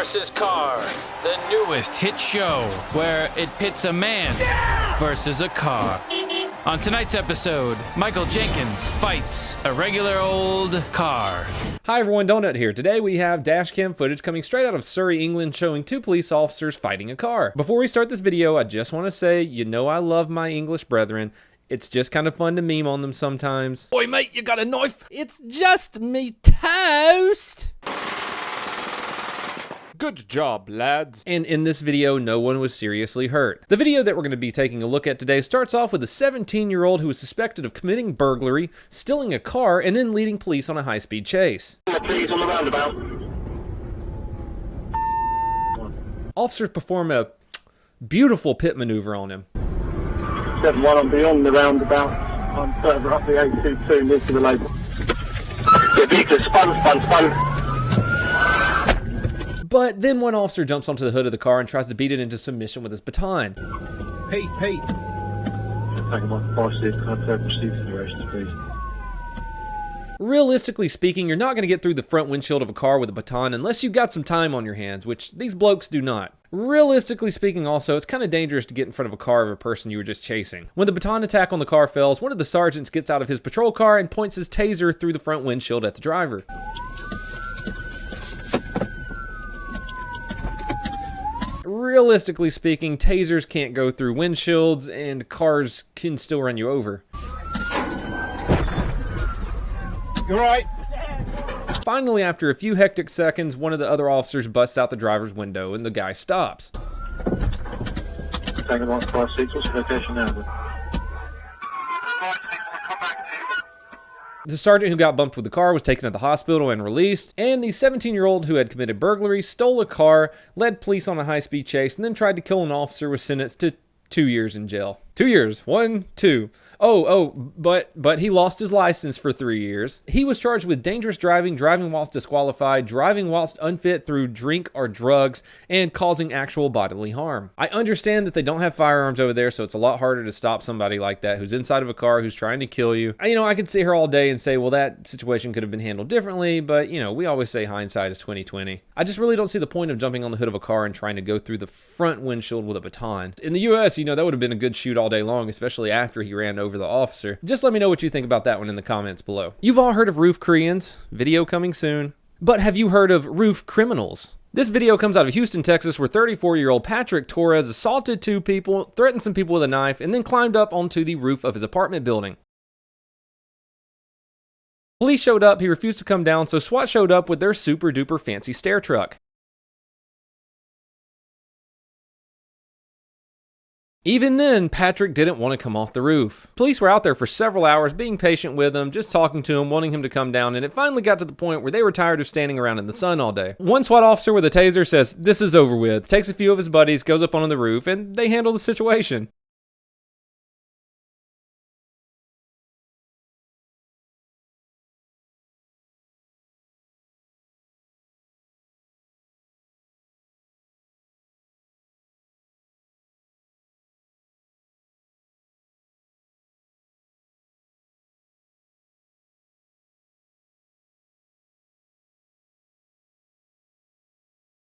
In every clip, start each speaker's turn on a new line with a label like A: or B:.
A: versus car, the newest hit show where it pits a man versus a car. On tonight's episode, Michael Jenkins fights a regular old car.
B: Hi everyone, Donut here. Today we have dashcam footage coming straight out of Surrey, England, showing two police officers fighting a car. Before we start this video, I just want to say, you know I love my English brethren. It's just kind of fun to meme on them sometimes. Oi mate, you got a knife? It's just me toast. Good job, lads. And in this video, no one was seriously hurt. The video that we're going to be taking a look at today starts off with a 17-year-old who is suspected of committing burglary, stealing a car, and then leading police on a high-speed chase.
C: Please, on the roundabout.
B: Officers perform a beautiful pit maneuver on him.
C: 7-1, I'm beyond the roundabout. I'm further up the 822 near to the label. The vehicle spun.
B: But then one officer jumps onto the hood of the car and tries to beat it into submission with his baton.
C: Pete. Taking my 5-6, I'd say proceed considerations, please.
B: Realistically speaking, you're not going to get through the front windshield of a car with a baton unless you've got some time on your hands, which these blokes do not. Realistically speaking also, it's kind of dangerous to get in front of a car of a person you were just chasing. When the baton attack on the car fails, one of the sergeants gets out of his patrol car and points his taser through the front windshield at the driver. Realistically speaking, tasers can't go through windshields and cars can still run you over.
C: You're right.
B: Finally, after a few hectic seconds, one of the other officers busts out the driver's window and the guy stops.
C: Taking my 5-6, what's the location now?
B: The sergeant who got bumped with the car was taken to the hospital and released, and the 17-year-old who had committed burglary, stole a car, led police on a high-speed chase, and then tried to kill an officer was sentenced to 2 years in jail. 2 years. 1, 2. But he lost his license for 3 years. He was charged with dangerous driving, driving whilst disqualified, driving whilst unfit through drink or drugs, and causing actual bodily harm. I understand that they don't have firearms over there, so it's a lot harder to stop somebody like that who's inside of a car who's trying to kill you. I could sit here all day and say, well, that situation could have been handled differently, but we always say hindsight is 20/20. I just really don't see the point of jumping on the hood of a car and trying to go through the front windshield with a baton. In the US, that would have been a good shoot all day long, especially after he ran over the officer. Just let me know what you think about that one in the comments below. You've all heard of roof Koreans. Video coming soon. But have you heard of roof criminals? This video comes out of Houston, Texas, where 34-year-old Patrick Torres assaulted 2 people, threatened some people with a knife, and then climbed up onto the roof of his apartment building. Police showed up, he refused to come down, so SWAT showed up with their super duper fancy stair truck. Even then, Patrick didn't want to come off the roof. Police were out there for several hours, being patient with him, just talking to him, wanting him to come down, and it finally got to the point where they were tired of standing around in the sun all day. One SWAT officer with a taser says, "This is over with," takes a few of his buddies, goes up on the roof, and they handle the situation.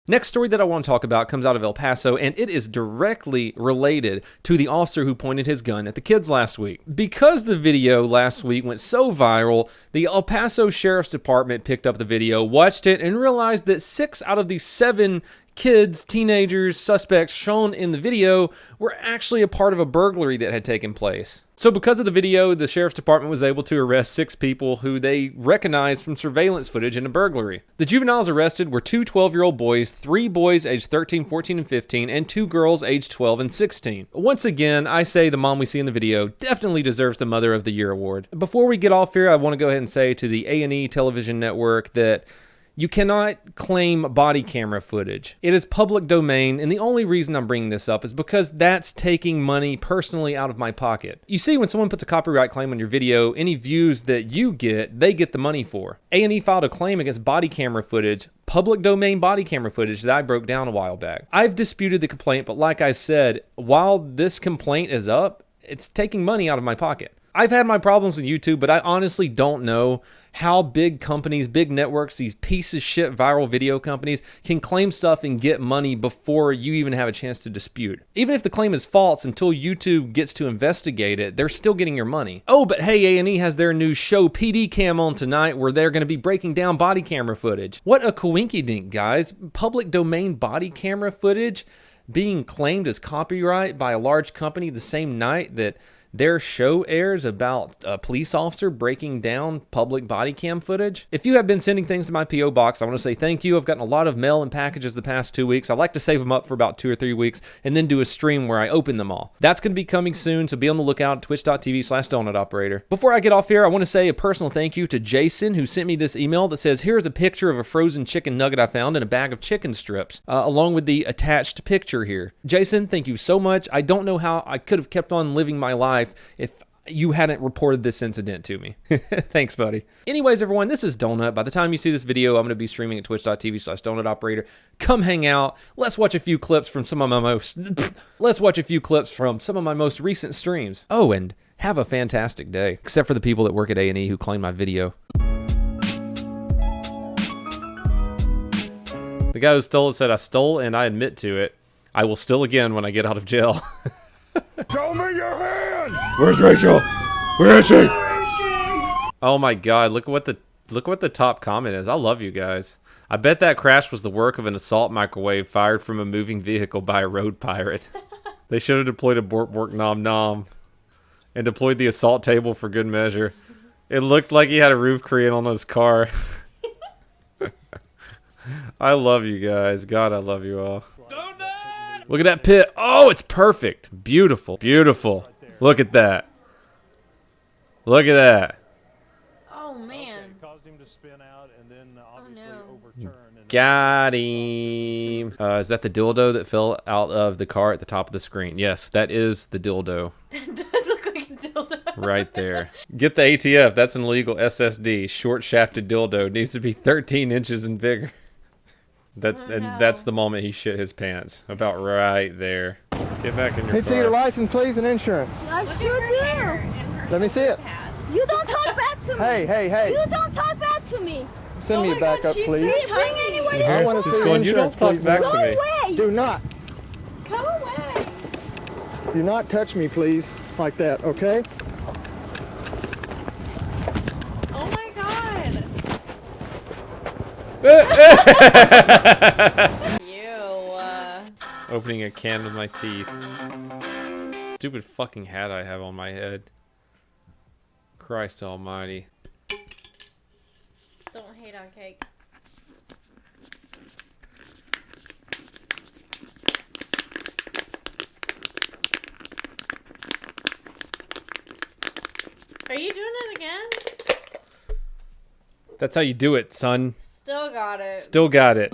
B: Next story that I want to talk about comes out of El Paso, and it is directly related to the officer who pointed his gun at the kids last week. Because the video last week went so viral, the El Paso Sheriff's Department picked up the video, watched it, and realized that 6 out of the 7 kids, teenagers, suspects shown in the video were actually a part of a burglary that had taken place. So because of the video, the Sheriff's Department was able to arrest 6 people who they recognized from surveillance footage in a burglary. The juveniles arrested were 2 12-year-old boys, 3 boys aged 13, 14, and 15, and 2 girls aged 12 and 16. Once again, I say the mom we see in the video definitely deserves the Mother of the Year award. Before we get off here, I want to go ahead and say to the A&E television network that you cannot claim body camera footage. It is public domain, and the only reason I'm bringing this up is because that's taking money personally out of my pocket. You see, when someone puts a copyright claim on your video, any views that you get, they get the money for. A&E filed a claim against body camera footage, public domain body camera footage that I broke down a while back. I've disputed the complaint, but like I said, while this complaint is up, it's taking money out of my pocket. I've had my problems with YouTube, but I honestly don't know how big companies, big networks, these piece of shit viral video companies can claim stuff and get money before you even have a chance to dispute. Even if the claim is false, until YouTube gets to investigate it, they're still getting your money. Oh, but hey, A&E has their new show PD Cam on tonight, where they're going to be breaking down body camera footage. What a coinkydink, guys. Public domain body camera footage being claimed as copyright by a large company the same night that their show airs about a police officer breaking down public body cam footage. If you have been sending things to my P.O. box, I want to say thank you. I've gotten a lot of mail and packages the past 2 weeks. I like to save them up for about 2 or 3 weeks and then do a stream where I open them all. That's going to be coming soon, so be on the lookout at twitch.tv/donutoperator. Before I get off here, I want to say a personal thank you to Jason, who sent me this email that says, here's a picture of a frozen chicken nugget I found in a bag of chicken strips, along with the attached picture here. Jason, thank you so much. I don't know how I could have kept on living my life if you hadn't reported this incident to me. Thanks, buddy. Anyways, everyone, this is Donut. By the time you see this video, I'm going to be streaming at twitch.tv/donutoperator. Come hang out. Let's watch a few clips from some of my most recent streams. Oh, and have a fantastic day. Except for the people that work at A&E who claim my video. The guy who stole it said, I stole and I admit to it. I will steal again when I get out of jail.
D: Show me your hands!
B: Where's Rachel? Where is she? Oh my god, look what the top comment is. I love you guys. I bet that crash was the work of an assault microwave fired from a moving vehicle by a road pirate. They should have deployed a bork bork nom nom and deployed the assault table for good measure. It looked like he had a roof Korean on his car. I love you guys. God, I love you all. Look at that pit. Oh, it's perfect. Beautiful. Beautiful. Look at that. Look at that.
E: Oh, man.
D: Caused him to spin out and then obviously overturn.
B: Got him. Is that the dildo that fell out of the car at the top of the screen? Yes, that is the dildo.
E: That does look like a dildo.
B: Right there. Get the ATF. That's an illegal SSD. Short-shafted dildo. Needs to be 13 inches and bigger. That's the moment he shit his pants. About right there. Get back in your car.
C: Can you see your license, please, and insurance?
E: I sure do.
C: Let me see it.
F: You don't talk back to me.
C: Hey.
F: You don't talk back to me.
C: Send me back up, please.
F: Do you bring anyone
C: I want to see your
B: you don't
C: insurance,
B: talk
C: please,
B: back
C: ma'am.
B: to me.
F: away.
C: Do not.
F: Go away.
C: Do not touch me, please, like that, okay?
E: Oh my god.
B: Opening a can with my teeth. Stupid fucking hat I have on my head. Christ almighty.
E: Don't hate on cake. Are you doing it again?
B: That's how you do it, son.
E: Still got it.
B: Still got it.